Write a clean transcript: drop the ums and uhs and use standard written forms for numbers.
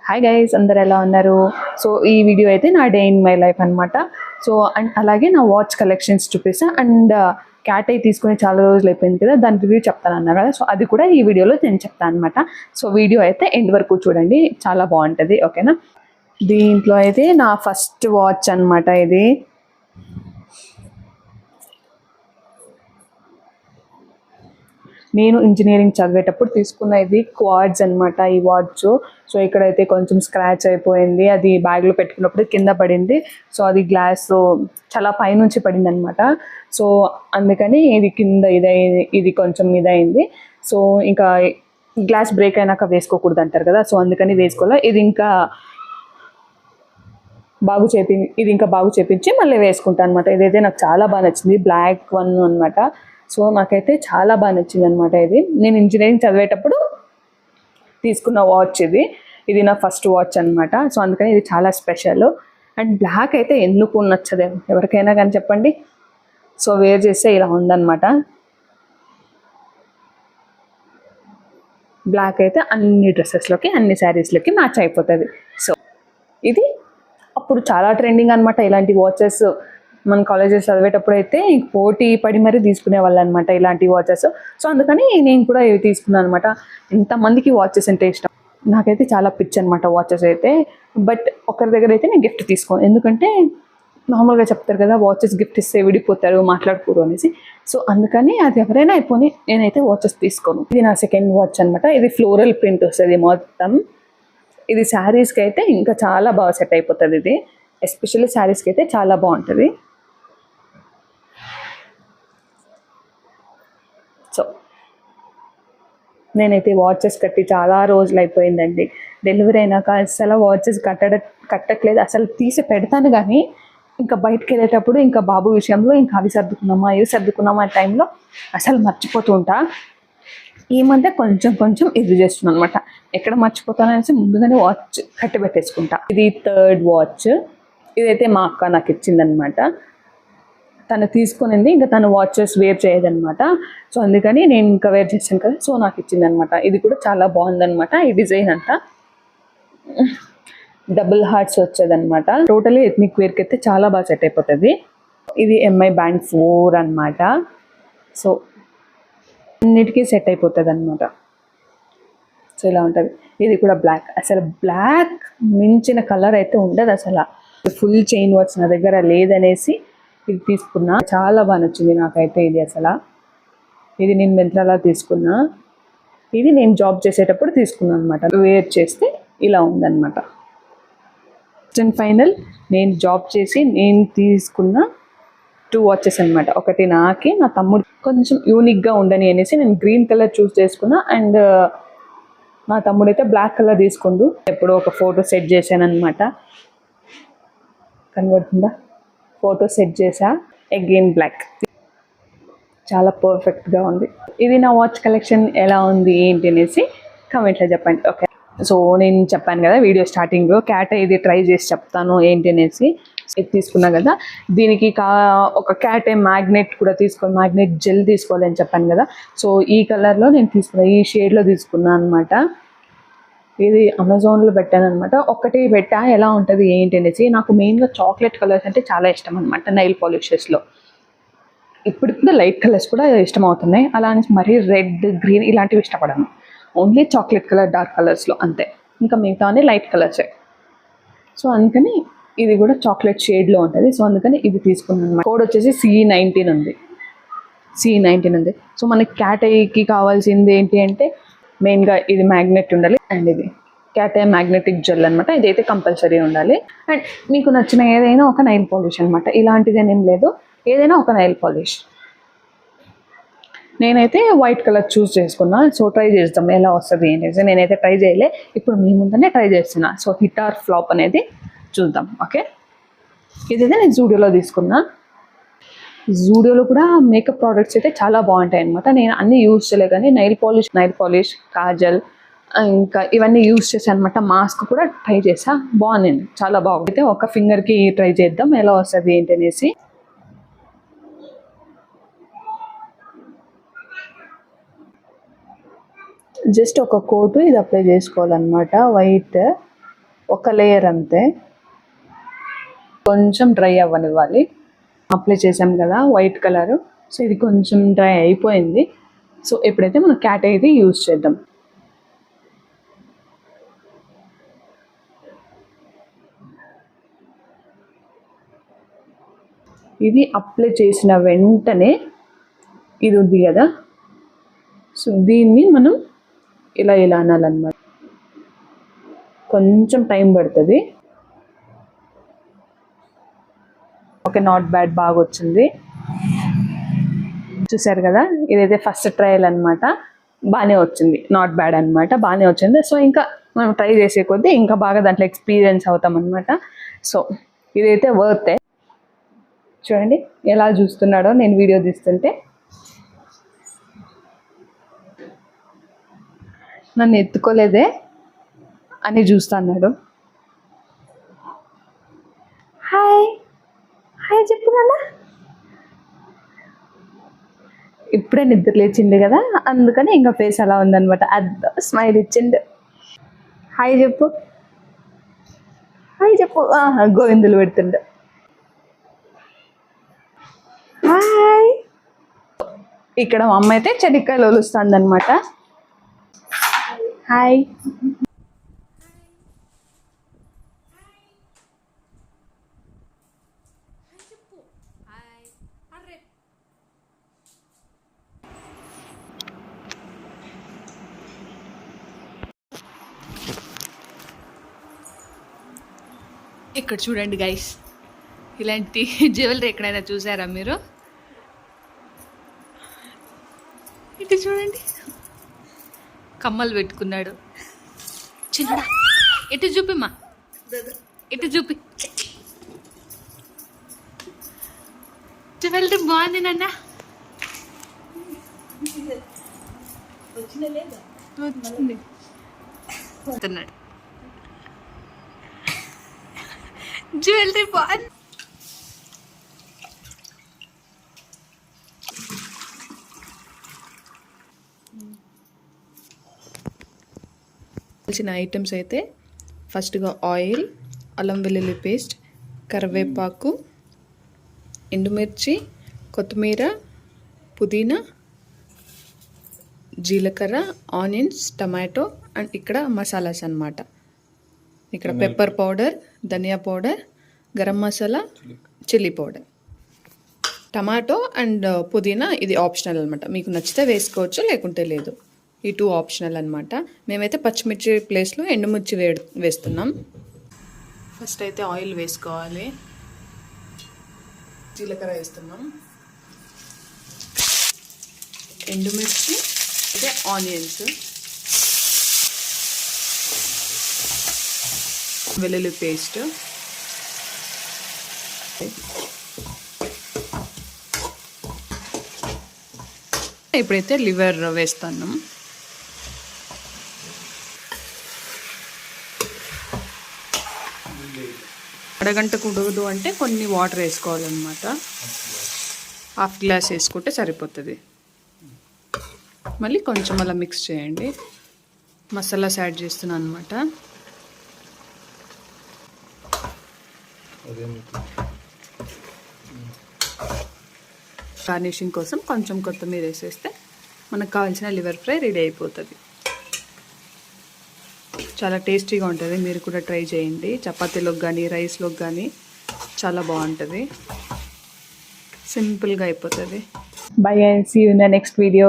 Hi guys, అందరు ఎలా ఉన్నారు? సో ఈ వీడియో అయితే నా డే ఇన్ మై లైఫ్ అనమాట. సో అండ్ అలాగే నా వాచ్ కలెక్షన్స్ చూపిస్తా. అండ్ క్యాట్ అయి తీసుకుని చాలా రోజులు అయిపోయింది కదా, దాని రివ్యూ చెప్తాను అన్నా కదా. సో అది కూడా ఈ వీడియోలో నేను చెప్తాను అనమాట. సో వీడియో అయితే ఎండ్ వరకు చూడండి, చాలా బాగుంటుంది. ఓకేనా? దీంట్లో అయితే నా ఫస్ట్ వాచ్ అనమాట ఇది. నేను ఇంజనీరింగ్ చదివేటప్పుడు తీసుకున్న ఇది క్వాడ్స్ అనమాట ఈ వాచ్. సో ఇక్కడైతే కొంచెం స్క్రాచ్ అయిపోయింది, అది బ్యాగ్లో పెట్టుకున్నప్పుడు కింద పడింది. సో అది గ్లాస్ చాలా పైనుంచి పడింది అనమాట. సో అందుకని ఇది కింద ఇది కొంచెం ఇదైంది. సో ఇంకా గ్లాస్ బ్రేక్ అయినాక వేసుకోకూడదు అంటారు కదా, సో అందుకని వేసుకోవాలి. ఇది ఇంకా బాగు చేపించి మళ్ళీ వేసుకుంటాను అనమాట. ఇదైతే నాకు చాలా బాగా నచ్చింది, బ్లాక్ వన్ అనమాట. సో నాకైతే చాలా బాగా నచ్చింది అనమాట. ఇది నేను ఇంజనీరింగ్ చదివేటప్పుడు తీసుకున్న వాచ్ ఇది నా ఫస్ట్ వాచ్ అనమాట. సో అందుకని ఇది చాలా స్పెషల్. అండ్ బ్లాక్ అయితే ఎందుకు నచ్చదు ఎవరికైనా కానీ చెప్పండి. సో వేర్ చేస్తే ఇలా ఉందన్నమాట. బ్లాక్ అయితే అన్ని డ్రెస్సెస్లోకి అన్ని శారీస్లోకి మ్యాచ్ అయిపోతుంది. సో ఇది అప్పుడు చాలా ట్రెండింగ్ అనమాట ఇలాంటి వాచెస్. మన కాలేజెస్ చదివేటప్పుడు అయితే పోటీ పడి మరీ తీసుకునే వాళ్ళు అనమాట ఇలాంటి వాచెస్. సో అందుకని నేను కూడా ఇవి తీసుకున్నాను అనమాట. ఎంతమందికి వాచెస్ అంటే ఇష్టం, నాకైతే చాలా పిచ్ అనమాట వాచెస్ అయితే. బట్ ఒకరి దగ్గర అయితే నేను గిఫ్ట్ తీసుకోను, ఎందుకంటే నార్మల్గా చెప్తారు కదా వాచెస్ గిఫ్ట్ ఇస్తే విడిపోతారు, మాట్లాడుకోరు అనేసి. సో అందుకని అది ఎవరైనా అయిపోయి నేనైతే వాచెస్ తీసుకోను. ఇది నా సెకండ్ వాచ్ అనమాట. ఇది ఫ్లోరల్ ప్రింట్ వస్తుంది మొత్తం. ఇది శారీస్కి అయితే ఇంకా చాలా బాగా సెట్ అయిపోతుంది. ఇది ఎస్పెషల్లీ శారీస్కి అయితే చాలా బాగుంటుంది. సో నేనైతే వాచెస్ కట్టి చాలా రోజులు అయిపోయిందండి. డెలివరీ అయినాక అసలు వాచెస్ కట్టట్లేదు, అసలు తీసి పెడతాను కానీ ఇంకా బయటకు వెళ్ళేటప్పుడు ఇంకా బాబు విషయంలో ఇంకా అవి సర్దుకున్నామా ఆ టైంలో అసలు మర్చిపోతూ ఉంటా. ఈ మధ్య కొంచెం ఇది చేస్తున్నాను అనమాట. ఎక్కడ మర్చిపోతాననేసి ముందుగానే వాచ్ కట్టి పెట్టేసుకుంటా. ఇది థర్డ్ వాచ్. ఇదైతే మా అక్క నాకు ఇచ్చిందనమాట. తను తీసుకునింది, ఇంకా తను వాచెస్ వేర్ చేయదనమాట. సో అందుకని నేను ఇంకా వేర్ చేశాను కదా, సో నాకు ఇచ్చిందనమాట. ఇది కూడా చాలా బాగుందనమాట. ఈ డిజైన్ అంతా డబుల్ హార్ట్స్ వచ్చేదనమాట. టోటలీ ఎథ్నిక్ వేర్కి అయితే చాలా బాగా సెట్ అయిపోతుంది. ఇది ఎంఐ బ్యాండ్ 4 అనమాట. సో అన్నిటికీ సెట్ అయిపోతుంది అనమాట. సో ఇలా ఉంటుంది. ఇది కూడా బ్లాక్. అసలు బ్లాక్ మించిన కలర్ అయితే ఉండదు అసలు. ఫుల్ చైన్ వాచ్ నా దగ్గర లేదనేసి ఇది తీసుకున్నా. చాలా బాగా నచ్చింది నాకైతే ఇది అసలు. ఇది నేను మెంత్రాలా తీసుకున్నా. ఇది నేను జాబ్ చేసేటప్పుడు తీసుకున్నాను అనమాట. వేర్ చేస్తే ఇలా ఉందన్నమాట. అండ్ ఫైనల్ నేను జాబ్ చేసి నేను తీసుకున్న 2 వాచెస్ అనమాట. ఒకటి నాకి, నా తమ్ముడు కొంచెం యూనిక్గా ఉండని అనేసి నేను గ్రీన్ కలర్ చూస్ చేసుకున్నా. అండ్ నా తమ్ముడు అయితే బ్లాక్ కలర్ తీసుకుండు. ఎప్పుడో ఒక ఫోటో సెట్ చేశాను అనమాట. కనబడుతుందా? ఫోటో సెట్ చేసా, అగైన్ బ్లాక్. చాలా పర్ఫెక్ట్గా ఉంది. ఇది నా వాచ్ కలెక్షన్ ఎలా ఉంది ఏంటి అనేసి కామెంట్లో చెప్పండి. ఓకే, సో నేను చెప్పాను కదా వీడియో స్టార్టింగ్లో క్యాట్ ఇది ట్రై చేసి చెప్తాను ఏంటి అనేసి. ఇది తీసుకున్నా కదా, దీనికి ఒక క్యాట్ మ్యాగ్నెట్ కూడా మ్యాగ్నెట్ జెల్ తీసుకోవాలని చెప్పాను కదా. సో ఈ కలర్లో నేను తీసుకున్నా, ఈ షేడ్లో తీసుకున్నాను అనమాట. ఇది అమెజాన్లో పెట్టాను అనమాట. ఒక్కటి పెట్టా ఎలా ఉంటుంది ఏంటి అనేసి. నాకు మెయిన్గా చాక్లెట్ కలర్స్ అంటే చాలా ఇష్టం అనమాట నైల్ పాలిషెస్లో. ఇప్పుడు లైట్ కలర్స్ కూడా ఇష్టం అవుతున్నాయి. అలా అనేసి మరీ రెడ్, గ్రీన్ ఇలాంటివి ఇష్టపడను. ఓన్లీ చాక్లెట్ కలర్, డార్క్ కలర్స్లో అంతే. ఇంకా మిగతా అన్నీ లైట్ కలర్సే. సో అందుకని ఇది కూడా చాక్లెట్ షేడ్లో ఉంటుంది. సో అందుకని ఇది తీసుకున్నాను అనమాట. కోడ్ వచ్చేసి C19 ఉంది. సో మనకి క్యాట్ ఐకి కావాల్సింది ఏంటి అంటే మెయిన్గా ఇది మ్యాగ్నెట్ ఉండాలి. అండ్ ఇది క్యాట్ ఐ మ్యాగ్నెటిక్ జెల్ అనమాట. ఇదైతే కంపల్సరీ ఉండాలి. అండ్ మీకు నచ్చిన ఏదైనా ఒక నైల్ పాలిష్ అనమాట. ఇలాంటిది ఏం లేదు, ఏదైనా ఒక నైల్ పాలిష్. నేనైతే వైట్ కలర్ చూస్ చేసుకున్నా. సో ట్రై చేద్దాం ఎలా వస్తుంది ఏంటి. నేనైతే ట్రై చేయలే, ఇప్పుడు మీ ముందనే ట్రై చేస్తున్నా. సో హిట్ ఆర్ ఫ్లాప్ అనేది చూద్దాం. ఓకే, ఇదైతే నేను జూడియోలో తీసుకున్నా. జూడియోలో కూడా మేకప్ ప్రోడక్ట్స్ అయితే చాలా బాగుంటాయి అనమాట. నేను అన్నీ యూజ్ చేయలే కానీ నైల్ పాలిష్, కాజల్ ఇంకా ఇవన్నీ యూజ్ చేశాను అనమాట. మాస్క్ కూడా ట్రై చేసా, బాగుంది, చాలా బాగుంది. అయితే ఒక ఫింగర్కి ట్రై చేద్దాం ఎలా వస్తుంది ఏంటి అనేసి. జస్ట్ ఒక కోటు ఇది అప్లై చేసుకోవాలన్నమాట, వైట్. ఒక లేయర్ అంతే, కొంచెం డ్రై అవ్వనివ్వాలి. అప్లై చేసాం కదా వైట్ కలర్, సో ఇది కొంచెం డ్రై అయిపోయింది. సో ఎప్పుడైతే మనం క్యాట్ అయితే యూజ్ చేద్దాం. ఇది అప్లై చేసిన వెంటనే ఇది ఉంది కదా, సో దీన్ని మనం ఇలా అనాలన్నమాట. కొంచెం టైం పడుతుంది. ఓకే, నాట్ బ్యాడ్, బాగా వచ్చింది. చూసారు కదా, ఇదైతే ఫస్ట్ ట్రయల్ అనమాట. బాగానే వచ్చింది, నాట్ బ్యాడ్ అనమాట, బాగానే వచ్చింది. సో ఇంకా మనం ట్రై చేసే కొద్దీ ఇంకా బాగా దాంట్లో ఎక్స్పీరియన్స్ అవుతాం అనమాట. సో ఇదైతే వర్తే. చూడండి ఎలా చూస్తున్నాడో నేను వీడియో తీస్తుంటే. నన్ను ఎత్తుకోలేదే అని చూస్తున్నాడు. హాయ్ హాయ్ చెప్పు నాన్న. ఇప్పుడే నిద్ర లేచిండు కదా, అందుకని ఇంకా ఫేస్ అలా ఉందనమాట. అద్ద స్మైల్ ఇచ్చిండు. హాయ్ చెప్పు, హాయ్ చెప్పు. గోవిందులు పెడుతుండు. హాయ్. ఇక్కడ మా అమ్మ అయితే చెనిక్కాయలు ఒలుస్తుంది అనమాట. హాయ్. ఇక్కడ చూడండి గైస్, ఇలాంటి జ్యువెలరీ ఎక్కడైనా చూసారా మీరు? ఇటు చూడండి, కమ్మలు పెట్టుకున్నాడు. చిన్న ఇటు చూపిమ్మా, ఇటు చూపి. జ్యువెలరీ బాగుంది నాన్న. వచ్చింది జ్యువెలరీ బాగుంది. కావాల్సిన ఐటమ్స్ అయితే ఫస్ట్గా ఆయిల్, అల్లం వెల్లుల్లి పేస్ట్, కరివేపాకు, ఎండుమిర్చి, కొత్తిమీర, పుదీనా, జీలకర్ర, ఆనియన్స్, టమాటో అండ్ ఇక్కడ మసాలాస్ అన్నమాట. ఇక్కడ పెప్పర్ పౌడర్, ధనియా powder, garam masala, chilli powder. Tomato and పుదీనా ఇది ఆప్షనల్ అనమాట. మీకు నచ్చితే వేసుకోవచ్చు, లేకుంటే లేదు. ఈ 2 ఆప్షనల్ అనమాట. మేమైతే పచ్చిమిర్చి ప్లేస్లో ఎండుమిర్చి వేస్తున్నాం. ఫస్ట్ అయితే ఆయిల్ వేసుకోవాలి. జీలకర్ర వేస్తున్నాం, ఎండుమిర్చి, అయితే ఆనియన్స్, వెల్లుల్లి పేస్ట్, ఇప్పుడైతే లివర్ వేస్తున్నాం. అరగంటకు ఉడకదు అంటే కొన్ని వాటర్ వేసుకోవాలన్నమాట. హాఫ్ గ్లాస్ వేసుకుంటే సరిపోతుంది. మళ్ళీ కొంచెం అలా మిక్స్ చేయండి. మసాలాస్ యాడ్ చేస్తున్నాను అనమాట. గార్నిషింగ్ కోసం కొంచెం కొత్తిమీర వేసేస్తే మనకు కావాల్సిన లివర్ ఫ్రై రెడీ అయిపోతుంది. చాలా టేస్టీగా ఉంటుంది. మీరు కూడా ట్రై చేయండి. చపాతీలోకి కానీ రైస్లోకి కానీ చాలా బాగుంటుంది. సింపుల్గా అయిపోతుంది. Bye and see you in the next video.